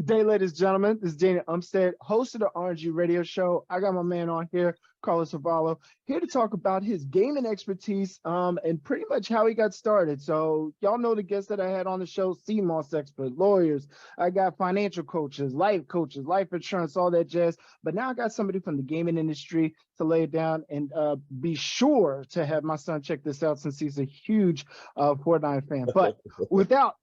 Good day, ladies and gentlemen. This is Dana Umstead, host of the RNG radio show. I got my man on here, Carvalho, here to talk about his gaming expertise and pretty much how he got started. So y'all know the guests that I had on the show, CMOS expert, lawyers. I got financial coaches, life insurance, all that jazz. But now I got somebody from the gaming industry to lay it down, and be sure to have my son check this out since he's a huge Fortnite fan. But without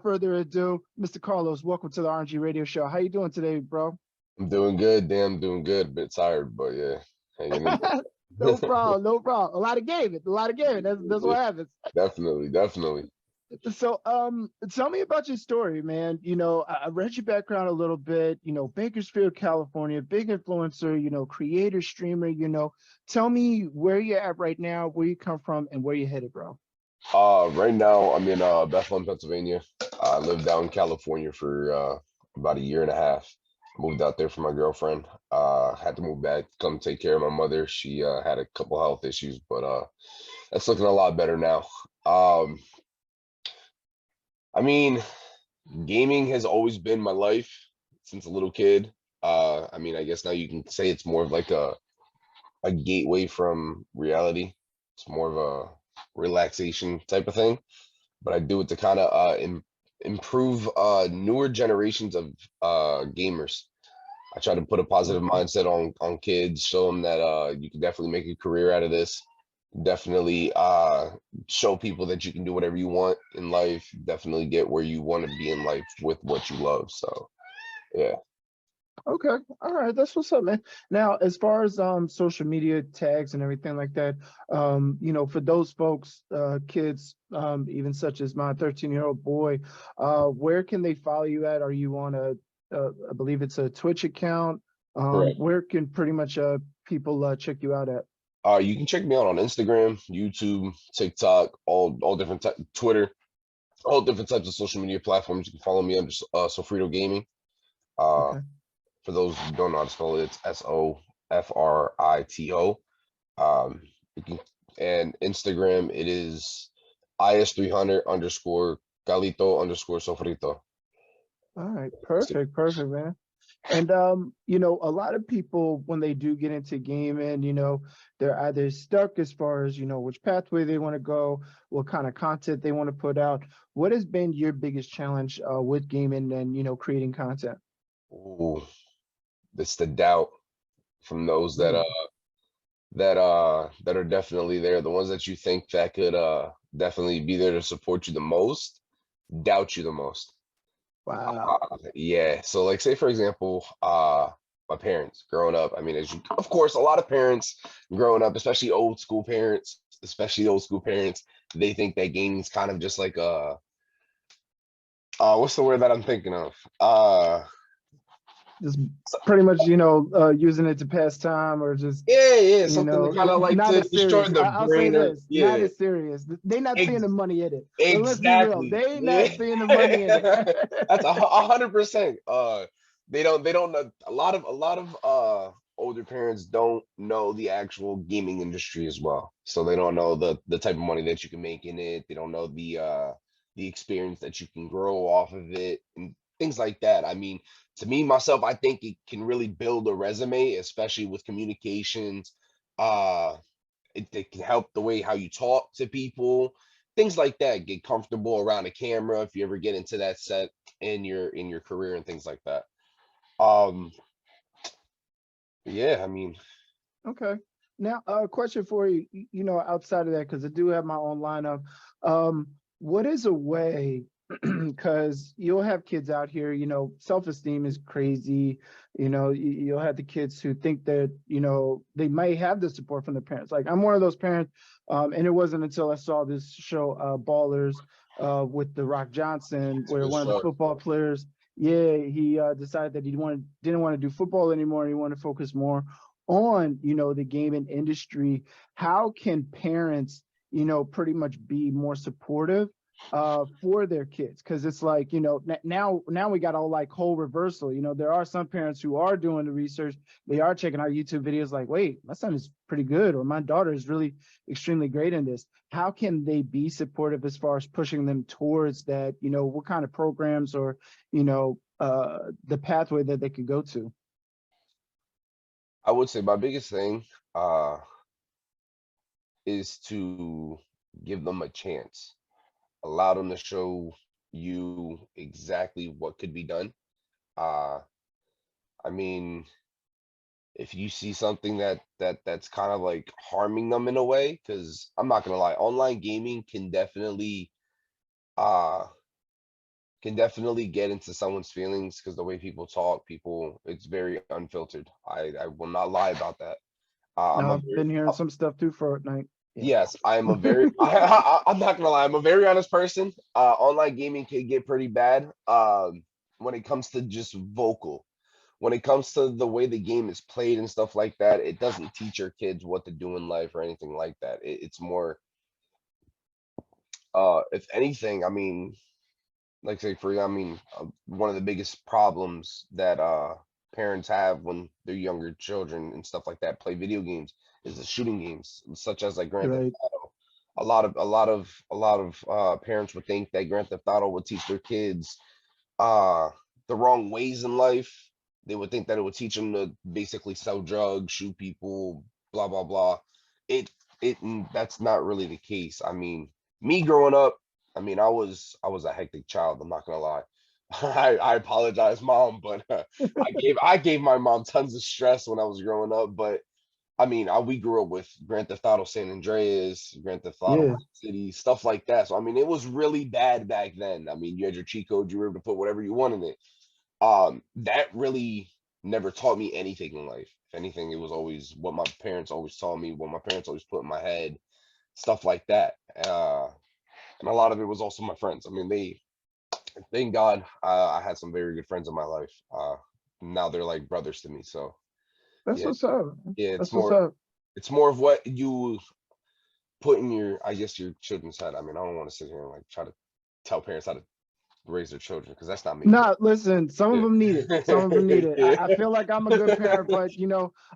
further ado, Mr. Carlos, welcome to the RNG radio show. How you doing today, bro? I'm doing good, damn, I'm doing good. A bit tired, but yeah, hanging in there. No problem, no problem. A lot of gaming. That's what happens. Definitely. So, tell me about your story, man. You know, I read your background a little bit. You know, Bakersfield, California, big influencer. You know, creator, streamer. You know, tell me where you're at right now, where you come from, and where you're headed, bro. Right now I'm in Bethlehem, Pennsylvania. I lived out in California for about a year and a half. Moved out there for my girlfriend. Had to move back, come take care of my mother. She had a couple health issues, but that's looking a lot better now. I mean, gaming has always been my life since a little kid. I mean, I guess now you can say it's more of like a gateway from reality. It's more of a relaxation type of thing, but I do it to kind of improve newer generations of gamers. I try to put a positive mindset on kids, show them that you can definitely make a career out of this. Definitely show people that you can do whatever you want in life. Definitely get where you want to be in life with what you love. So yeah. Okay, all right, that's what's up, man. Now, as far as social media tags and everything like that, you know, for those folks, kids, even such as my 13-year-old boy, where can they follow you at? Are you on I believe it's a Twitch account? Correct. Where can pretty much people check you out at? You can check me out on Instagram, YouTube, TikTok, all different Twitter, all different types of social media platforms. You can follow me under Sofrito Gaming. Okay. For those who don't know how to spell it, it's Sofrito. You can, and Instagram, it is is300 underscore Galito underscore Sofrito. All right, perfect, man. And you know, a lot of people when they do get into gaming, you know, they're either stuck as far as, you know, which pathway they want to go, what kind of content they want to put out. What has been your biggest challenge with gaming and, you know, creating content? Ooh, it's the doubt from those that are definitely there. The ones that you think that could definitely be there to support you the most, doubt you the most. Wow. Yeah. So like say for example, my parents growing up, I mean, of course, a lot of parents growing up, especially old school parents, they think that gaming's kind of just like what's the word that I'm thinking of? Just pretty much, you know, using it to pass time or just, Yeah, you something know, to kind of like not to as destroy serious. the I'll say brain or this, not yeah. as serious. They not seeing the money in it. Let's be real. Exactly. They Yeah. not seeing the money in it. That's 100%. They don't know a lot of older parents don't know the actual gaming industry as well. So they don't know the type of money that you can make in it. They don't know the experience that you can grow off of it and things like that. I mean, to me myself, I think it can really build a resume, especially with communications. Uh it can help the way how you talk to people, things like that. Get comfortable around a camera if you ever get into that set in your career and things like that. Um, yeah, I mean, Okay. Now, a question for you, you know, outside of that, because I do have my own lineup. What is a way, because you'll have kids out here, you know, self-esteem is crazy. You know, you'll have the kids who think that, you know, they might have the support from their parents. Like I'm one of those parents, and it wasn't until I saw this show, Ballers, with The Rock Johnson, it's a where good one of the show. football players, yeah, he decided that he didn't want to do football anymore. He wanted to focus more on, you know, the gaming industry. How can parents, you know, pretty much be more supportive for their kids? Because it's like, you know, now we got all like whole reversal. You know, there are some parents who are doing the research, they are checking out YouTube videos like, wait, my son is pretty good, or my daughter is really extremely great in this. How can they be supportive as far as pushing them towards that? You know, what kind of programs or, you know, the pathway that they could go to. I would say my biggest thing uh is to give them a chance. Allow them to show you exactly what could be done. Uh I mean, if you see something that's kind of like harming them in a way, because I'm not gonna lie, online gaming uh can definitely get into someone's feelings because the way people talk, people, it's very unfiltered. I will not lie about that. I'm Now a I've very been hearing some stuff too for Fortnite. Yeah. yes, I am a very I'm not gonna lie, I'm a very honest person. Online gaming can get pretty bad when it comes to just vocal. When it comes to the way the game is played and stuff like that, it doesn't teach your kids what to do in life or anything like that. It's more, if anything, I mean, like say for I mean, one of the biggest problems that parents have when their younger children and stuff like that play video games is the shooting games, such as like Grand Theft Right. Auto. A lot of parents would think that Grand Theft Auto would teach their kids uh the wrong ways in life. They would think that it would teach them to basically sell drugs, shoot people, blah blah blah. It that's not really the case. I mean, me growing up, I mean, I was a hectic child. I'm not gonna lie. I apologize, mom, but I gave my mom tons of stress when I was growing up. But I mean, we grew up with Grand Theft Auto San Andreas, Grand Theft Auto Yeah. Vice City, stuff like that. So I mean, it was really bad back then. I mean, you had your cheat code, you were able to put whatever you want in it. That really never taught me anything in life. If anything, it was always what my parents always taught me, what my parents always put in my head, stuff like that. And a lot of it was also my friends. I mean, thank God, I had some very good friends in my life. Now they're like brothers to me. So That's yeah, what's up. yeah, That's what's up. it's more of what you put in your, I guess, your children's head. I mean, I don't want to sit here and like try to tell parents how to raise their children because that's not me. No, listen, some of Yeah. them need it. Some of them need it. I Yeah. feel like I'm a good parent, but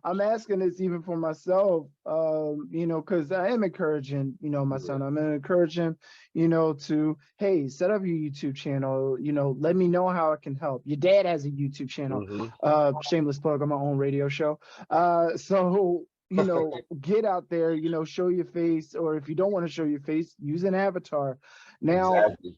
I'm asking this even for myself, because I am encouraging, my Yeah. son. I'm encouraging, to, hey, set up your YouTube channel, let me know how I can help. Your dad has a YouTube channel. Hmm. Shameless plug on my own radio show. So get out there, show your face, or if you don't want to show your face, use an avatar. Now, Exactly.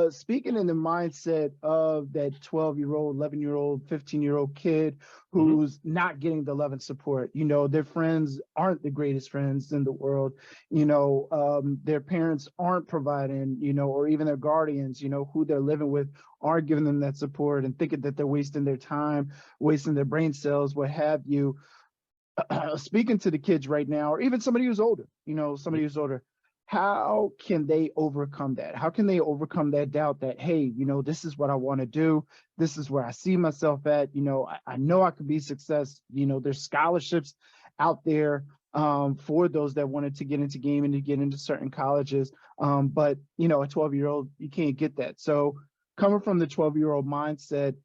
speaking in the mindset of that 12-year-old, 11-year-old, 15-year-old kid Hmm. who's not getting the love and support, their friends aren't the greatest friends in the world, their parents aren't providing, or even their guardians, who they're living with aren't giving them that support and thinking that they're wasting their time, wasting their brain cells, what have you. Speaking to the kids right now, or even somebody who's older, how can they overcome that? How can they overcome that doubt that, hey, this is what I want to do. This is where I see myself at. I know I could be success. There's scholarships out there for those that wanted to get into gaming, to get into certain colleges. But, a 12-year-old, you can't get that. So coming from the 12-year-old mindset,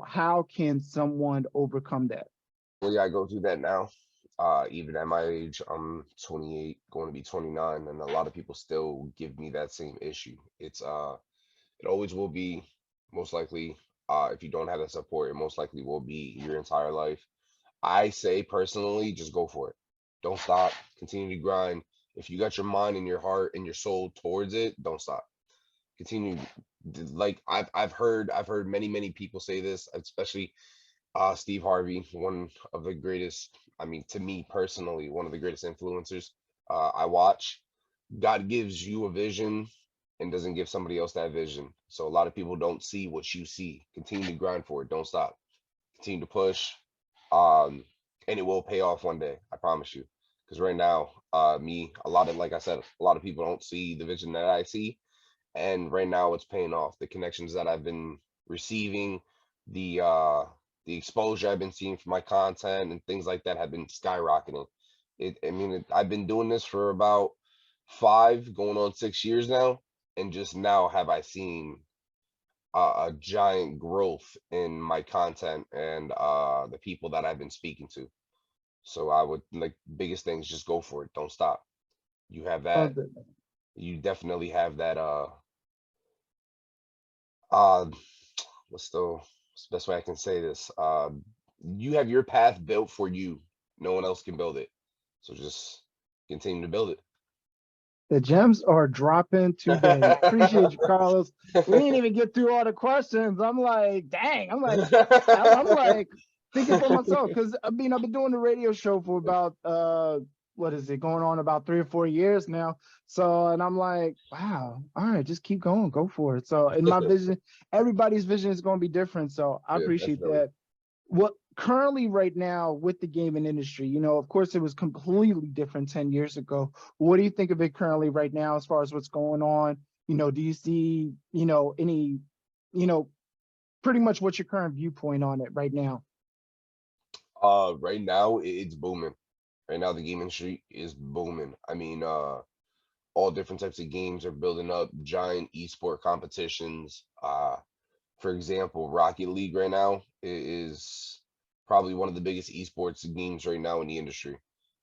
how can someone overcome that? Well, yeah, I go through that now. Even at my age, I'm 28, going to be 29, and a lot of people still give me that same issue. It always will be, most likely, if you don't have that support, it most likely will be your entire life. I say personally, just go for it. Don't stop. Continue to grind. If you got your mind and your heart and your soul towards it, don't stop. Continue. Like I've heard many people say this, especially Steve Harvey, one of the greatest, I mean, to me personally, one of the greatest influencers I watch. God gives you a vision and doesn't give somebody else that vision. So a lot of people don't see what you see. Continue to grind for it. Don't stop. Continue to push. Um, and it will pay off one day. I promise you. Because right now, a lot of, like I said, a lot of people don't see the vision that I see, and right now it's paying off. The connections that I've been receiving, the uh the exposure I've been seeing for my content and things like that have been skyrocketing. I've been doing this for about 5 going on 6 years now, and just now have I seen a giant growth in my content and the people that I've been speaking to. So I would like, biggest things, just go for it. Don't stop. You have that. You definitely have that uh what's the best way I can say this? You have your path built for you. No one else can build it. So just continue to build The gems are dropping today. Appreciate you, Carlos. We didn't even get through all the questions. I'm like, dang. I'm like thinking for myself because I mean I've been doing the radio show for about what is it going on about 3 or 4 years now. So and I'm like, wow, all right, just keep going, go for it. So in my vision, everybody's vision is going to be different. So I Yeah, appreciate definitely. that. What currently right now with the gaming industry, of course it was completely different 10 years ago. What do you think of it currently right now as far as what's going on? Do you see, any, you know, pretty much what's your current viewpoint on it right now? Right now it's booming. Right now the game industry is booming. I mean, all different types of games are building up, giant esport competitions. For example, Rocket League right now is probably one of the biggest esports games right now in the industry.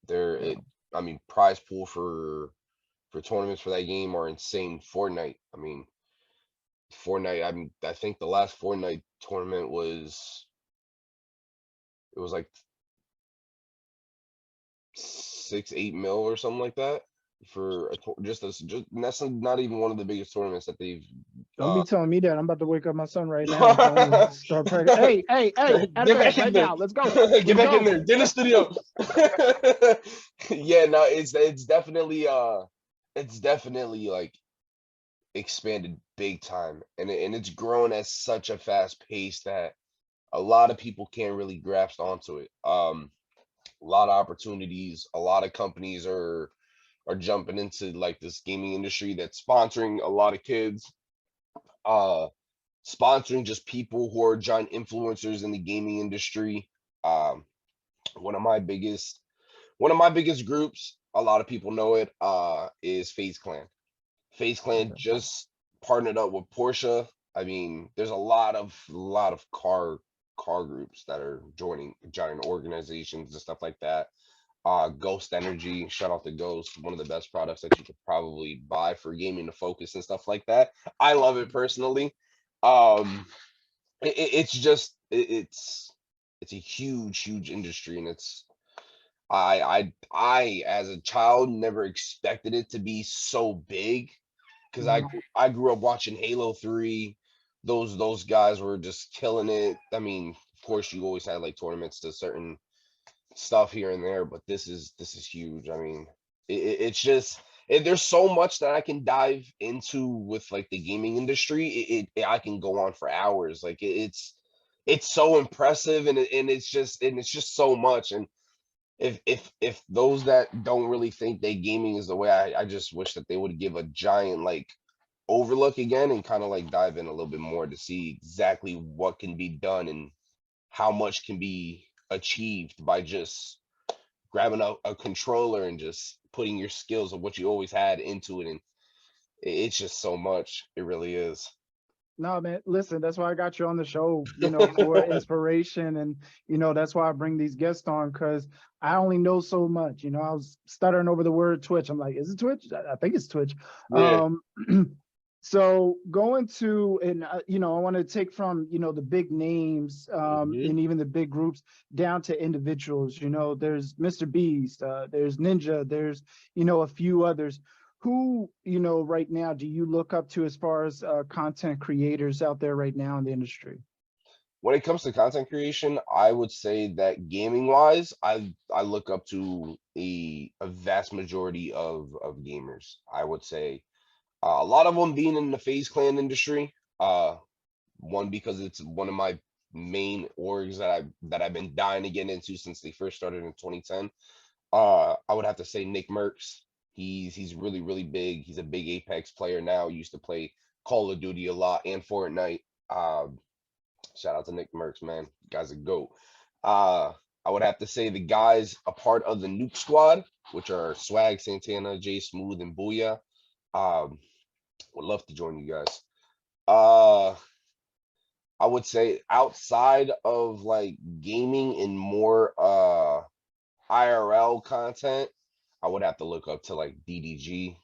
There, Yeah. it, I mean, prize pool for tournaments for that game are insane. Fortnite, I mean, Fortnite. I think the last Fortnite tournament was it was like 6, 8 mil or something like that for just and that's not even one of the biggest tournaments that they've. Don't Uh, be telling me that. I'm about to wake up my son right now and tell him to start practicing. Hey, hey, hey, out of Get bed back in right there. now. Let's go. Get Let's back in go. there. Get in the studio. Yeah, no, it's definitely like expanded big time, and it's grown at such a fast pace that a lot of people can't really grasp onto it. A lot of opportunities, a lot of companies are jumping into like this gaming industry that's sponsoring a lot of kids, uh sponsoring just people who are giant influencers in the gaming industry. Um, one of my biggest one of my biggest groups, a lot of people know it, is FaZe Clan. FaZe Clan Okay. just partnered up with Porsche. I mean, there's a lot of car groups that are joining giant organizations and stuff like that. Ghost Energy, shout out to Ghost, one of the best products that you could probably buy for gaming to focus and stuff like that. I love it personally. Um, it's just it's a huge industry, and it's I as a child never expected it to be so big because Mhm. I grew up watching Halo 3. Those guys were just killing it. I mean, of course, you always had like tournaments to certain stuff here and there, but this is huge. I mean, it's just there's so much that I can dive into with like the gaming industry. I can go on for hours. Like it's so impressive, and it's just so much. And if those that don't really think that gaming is the way, I just wish that they would give a giant like overlook again and kind of like dive in a little bit more to see exactly what can be done and how much can be achieved by just grabbing a controller and just putting your skills of what you always had into it. And it's just so much. It really is. No, man, listen, that's why I got you on the show, for inspiration. And, that's why I bring these guests on because I only know so much. I was stuttering over the word Twitch. I'm like, is it Twitch? I think it's Twitch. Yeah. Um, so going to, and, I want to take from, the big names Mhm. and even the big groups down to individuals. There's Mr. Beast, there's Ninja, there's, a few others. Who, right now do you look up to as far as content creators out there right now in the industry? When it comes to content creation, I would say that gaming wise, I look up to a vast majority of gamers. I would say a lot of them being in the FaZe Clan industry. One because it's one of my main orgs that I've been dying to get into since they first started in 2010. I would have to say Nick Merckx. He's really big. He's a big Apex player now. He used to play Call of Duty a lot and Fortnite. Shout out to Nick Merckx, man. Guy's a goat. Uh, I would have to say the guys a part of the Nuke Squad, which are Swag, Santana, Jay Smooth, and Booyah. Um, would love to join you guys. Uh, I would say outside of like gaming and more IRL content, I would have to look up to like DDG,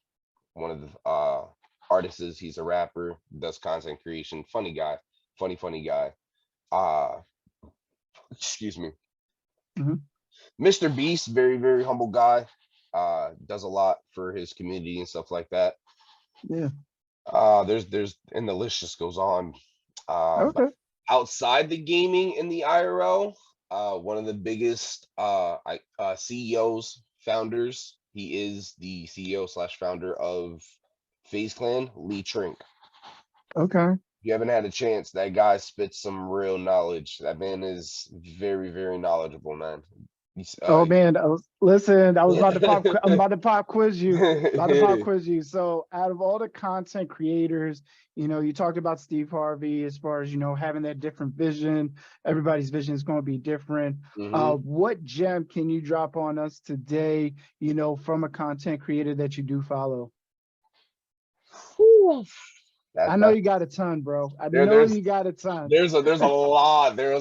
one of the artists. He's a rapper, does content creation, funny guy. funny guy. Uh, excuse me. Hmm. Mr. Beast, very humble guy. Does a lot for his community and stuff like that. Yeah. There's and the list just goes on. But Okay. outside the gaming in the IRL, one of the biggest CEOs, founders. He is the CEO slash founder of FaZe Clan, Lee Trink. Okay. If you haven't had a chance, that guy spits some real knowledge. That man is very knowledgeable, man. He's, Oh man, listen, I was about to pop. I'm about to pop quiz you. About to pop quiz you. So, out of all the content creators, you talked about Steve Harvey as far as having that different vision. Everybody's vision is going to be different. Mhm. What gem can you drop on us today? From a content creator that you do follow. Whew. I That know that you got a ton, bro. I there know there's you got a ton. there's a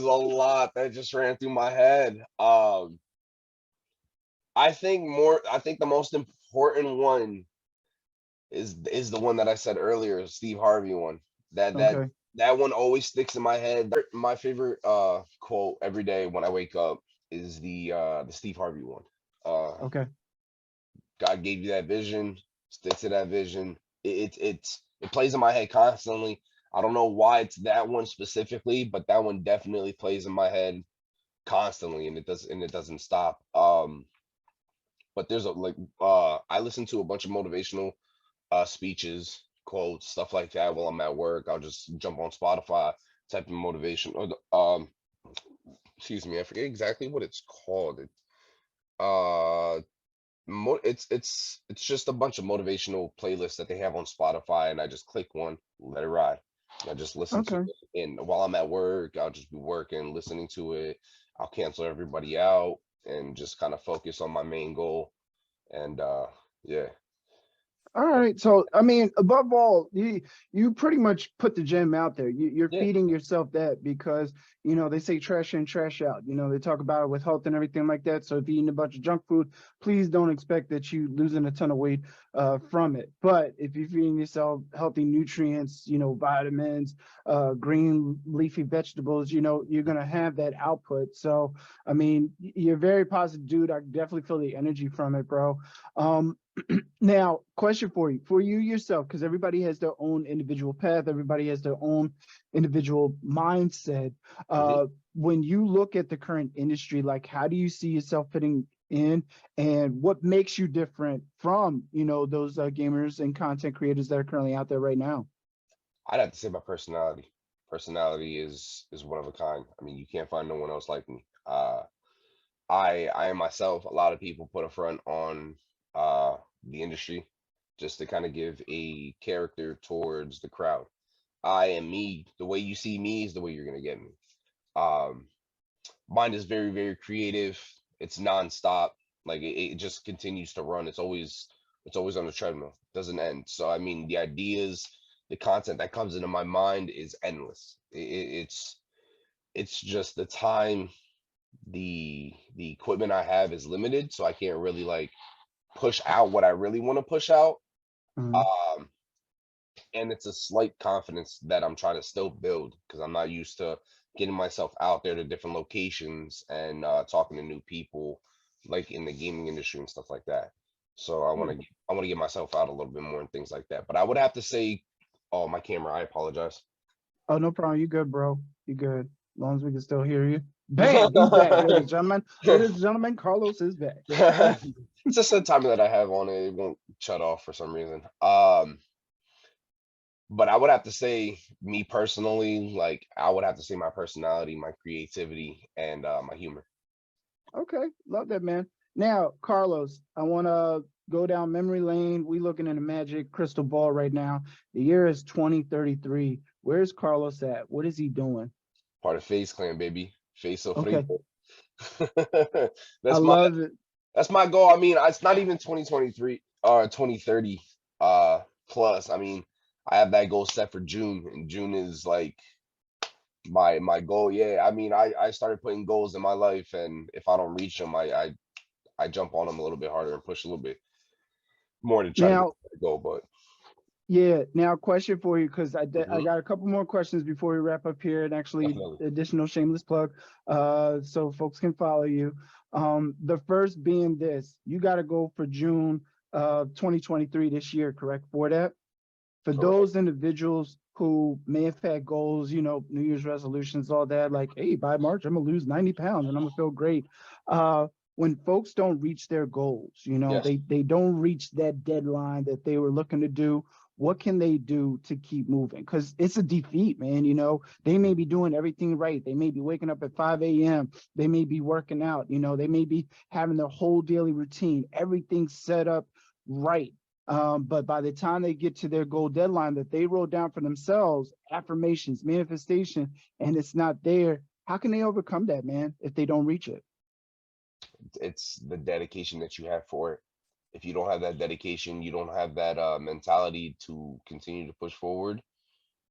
lot that just ran through my head. I think the most important one is the one that I said earlier, Steve Harvey one. That that Okay. that one always sticks in my head. My favorite quote every day when I wake up is the Steve Harvey one. Uh Okay. God gave you that vision, stick to that vision. It plays in my head constantly. I don't know why it's that one specifically, but that one definitely plays in my head constantly, and it doesn't stop. But there's a I listen to a bunch of motivational speeches, quotes, stuff like that while I'm at work. I'll just jump on Spotify, type in motivation or excuse me, I forget exactly what it's called. Uh it's just a bunch of motivational playlists that they have on Spotify, and I just click one, let it ride. I just listen to Okay. it, and while I'm at work, I'll just be working, listening to it. I'll cancel everybody out and just kind of focus on my main goal. And yeah. All right. So, I mean, above all, you pretty much put the gem out there. You're Yeah. feeding yourself that because, they say trash in, trash out. They talk about it with health and everything like that. So if you're eating a bunch of junk food, please don't expect that you losing a ton of weight from it. But if you're feeding yourself healthy nutrients, vitamins, green leafy vegetables, you're gonna have that output. So, I mean, you're a very positive dude. I definitely feel the energy from it, bro. Now, question for you yourself, because everybody has their own individual path, everybody has their own individual mindset. Mhm. When you look at the current industry, like how do you see yourself fitting in, and what makes you different from those gamers and content creators that are currently out there right now? I'd have to say my personality. Personality is one of a kind. I mean, you can't find no one else like me. I am myself. A lot of people put a front on the industry just to kind of give a character towards the crowd. I am me. The way you see me is the way you're gonna get me. Um, Mine is very creative. It's nonstop. Like it just continues to run. It's always on the treadmill. Doesn't end. So I mean, the ideas, the content that comes into my mind is endless. It's just the time, the equipment I have is limited, so I can't really like push out what I really want to push out. Mhm. Um, and it's a slight confidence that I'm trying to still build because I'm not used to getting myself out there to different locations and talking to new people, like in the gaming industry and stuff like that. So Yeah. I want to get myself out a little bit more and things like that. But I would have to say, oh, my camera. I apologize. Oh, no problem. You good, bro. You good. As long as we can still hear you. Bam, he's back, ladies and gentlemen. Ladies and gentlemen, Carlos is back. It's just the timer that I have on it. It won't shut off for some reason. But I would have to say, me personally, like I would have to say my personality, my creativity, and my humor. Okay, love that, man. Now, Carlos, I want to go down memory lane. We looking in a magic crystal ball right now. The year is 2033. Where's Carlos at? What is he doing? Part of FaZe Clan, baby. FaZe Okay, Sofrito. I That's my love it. that's my goal. I mean, it's not even 2023 or 2030 plus. I mean, I have that goal set for June, and June is like my goal. Yeah, I mean, I started putting goals in my life, and if I don't reach them, I jump on them a little bit harder and push a little bit more to try to get Now, to the goal. But Yeah. Now, question for you, because I Mhm. got a couple more questions before we wrap up here, and actually Definitely. additional shameless plug, so folks can follow you. The first being this: you got to go for June 2023 this year, correct? For that, for Correct. those individuals who may have had goals, New Year's resolutions, all that, like, hey, by March, I'm gonna lose 90 pounds and I'm gonna feel great. When folks don't reach their goals, Yes. they don't reach that deadline that they were looking to do. What can they do to keep moving? Because it's a defeat, man. They may be doing everything right. They may be waking up at 5 a.m. They may be working out. They may be having their whole daily routine, everything set up right. But by the time they get to their goal deadline that they wrote down for themselves, affirmations, manifestation, and it's not there, how can they overcome that, man, if they don't reach it? It's the dedication that you have for it. If you don't have that dedication, you don't have that mentality to continue to push forward,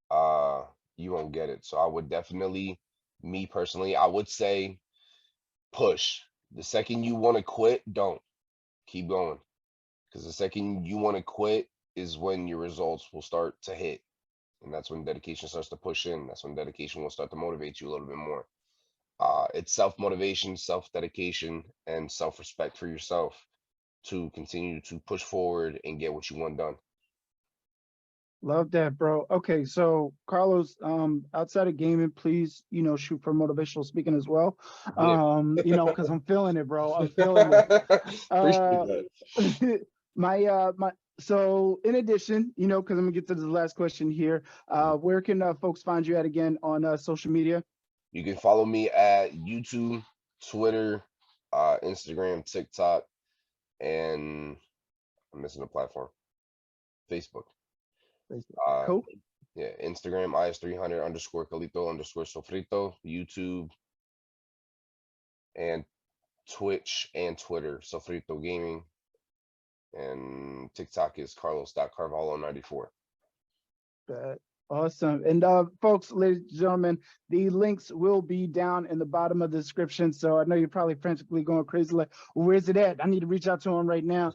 uh, you won't get it. So I would definitely, me personally, I would say push. The second you want to quit, don't keep going. Because the second you want to quit is when your results will start to hit. And that's when dedication starts to push in. That's when dedication will start to motivate you a little bit more. It's self motivation, self dedication, and self respect for yourself to continue to push forward and get what you want done. Love that, bro. Okay, so Carlos, outside of gaming, please, shoot for motivational speaking as well. Yeah. Because I'm feeling it, bro. I'm feeling it. Appreciate Uh, that. my so in addition, because I'm gonna get to the last question here. Where can folks find you at again on social media? You can follow me at YouTube, Twitter, Instagram, TikTok, and I'm missing a platform, Facebook. Facebook. Uh, Cool. yeah, Instagram is300 underscore Calito underscore Sofrito, YouTube and Twitch and Twitter, Sofrito Gaming, and TikTok is Carlos.Carvalho94. That awesome. And folks, ladies and gentlemen, the links will be down in the bottom of the description. So I know you're probably frantically going crazy, like, well, where's it at? I need to reach out to him right now.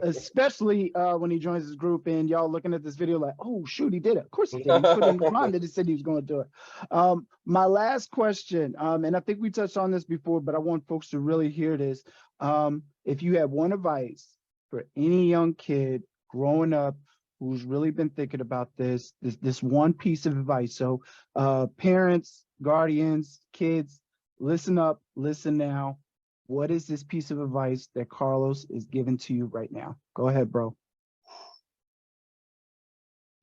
Especially when he joins his group and y'all looking at this video like, oh shoot, he did it. Of course he did. He put in his mind that he said he was going to do it. My last question, and I think we touched on this before, but I want folks to really hear this. If you had one advice for any young kid growing up who's really been thinking about this one piece of advice. So parents, guardians, kids, listen up, listen now. What is this piece of advice that Carlos is giving to you right now? Go ahead, bro.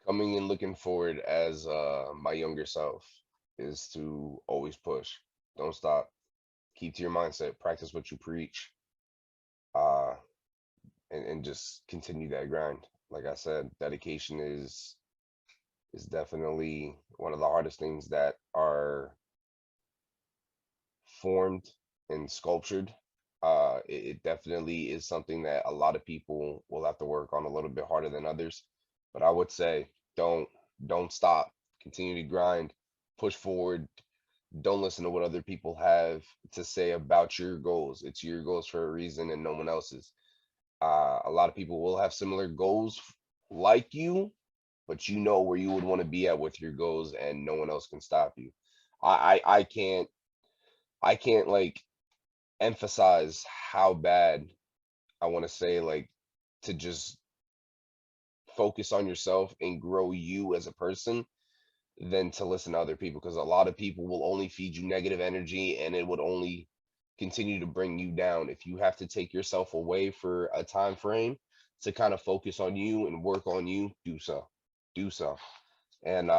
Coming and looking forward as my younger self is to always push. Don't stop. Keep to your mindset. Practice what you preach. Uh, and just continue that grind. Like I said, dedication is definitely one of the hardest things that are formed and sculptured. It definitely is something that a lot of people will have to work on a little bit harder than others. But I would say don't don't stop. Continue to grind, push forward. Don't listen to what other people have to say about your goals. It's your goals for a reason and no one else's. A lot of people will have similar goals like you, but you know where you would want to be at with your goals, and no one else can stop you. I can't like emphasize how bad I want to say like to just focus on yourself and grow you as a person than to listen to other people, because a lot of people will only feed you negative energy and it would only continue to bring you down. If you have to take yourself away for a time frame to kind of focus on you and work on you, do so. Do so. And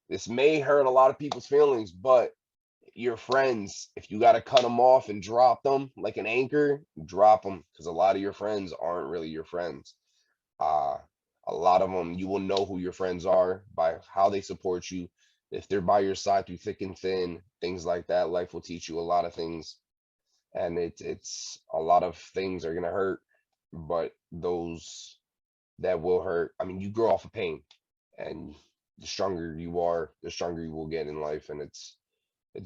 this may hurt a lot of people's feelings, but your friends, if you got to cut them off and drop them like an anchor, drop them, because a lot of your friends aren't really your friends. Uh, a lot of them, you will know who your friends are by how they support you. If they're by your side through thick and thin, things like that, life will teach you a lot of things. And it's a lot of things are gonna hurt, but those that will hurt. I mean, you grow off of pain, and the stronger you are, the stronger you will get in life. And it's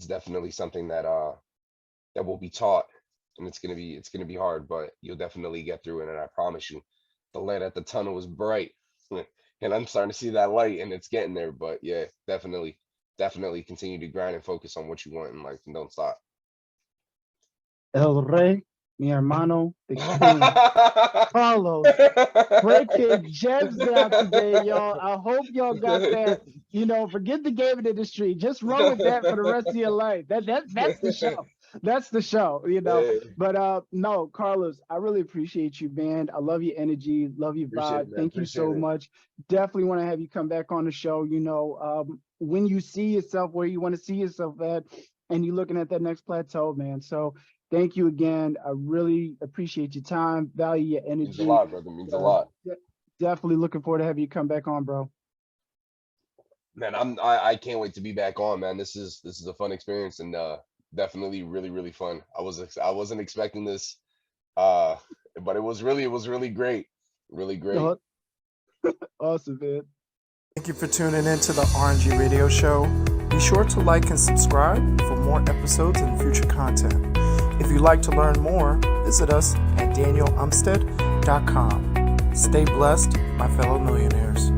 definitely something that will be taught, and it's gonna be hard, but you'll definitely get through it. And I promise you, the light at the tunnel is bright. and I'm starting to see that light, and it's getting there. But yeah, definitely continue to grind and focus on what you want in life, and don't stop. El Rey, mi hermano, the king, Carlos, breaking gems out today, y'all. I hope y'all got that. Forget the gaming industry. Just run with that for the rest of your life. That's the show. That's the show, Yeah, But no, Carlos, I really appreciate you, man. I love your energy, love your appreciate it, vibe. man. Thank you Appreciate so it. much. Definitely want to have you come back on the show. When you see yourself where you want to see yourself at, and you're looking at that next plateau, man. So thank you again. I really appreciate your time, value your energy. Means a lot, brother. Means a lot. Definitely looking forward to having you come back on, bro. Man, I can't wait to be back on, man. This is a fun experience, and definitely really fun. I wasn't expecting this, but it was really great. Really great. Awesome, man. Thank you for tuning in to the RNG Radio Show. Be sure to like and subscribe for more episodes and future content. If you'd like to learn more, visit us at danielumstead.com. Stay blessed, my fellow millionaires.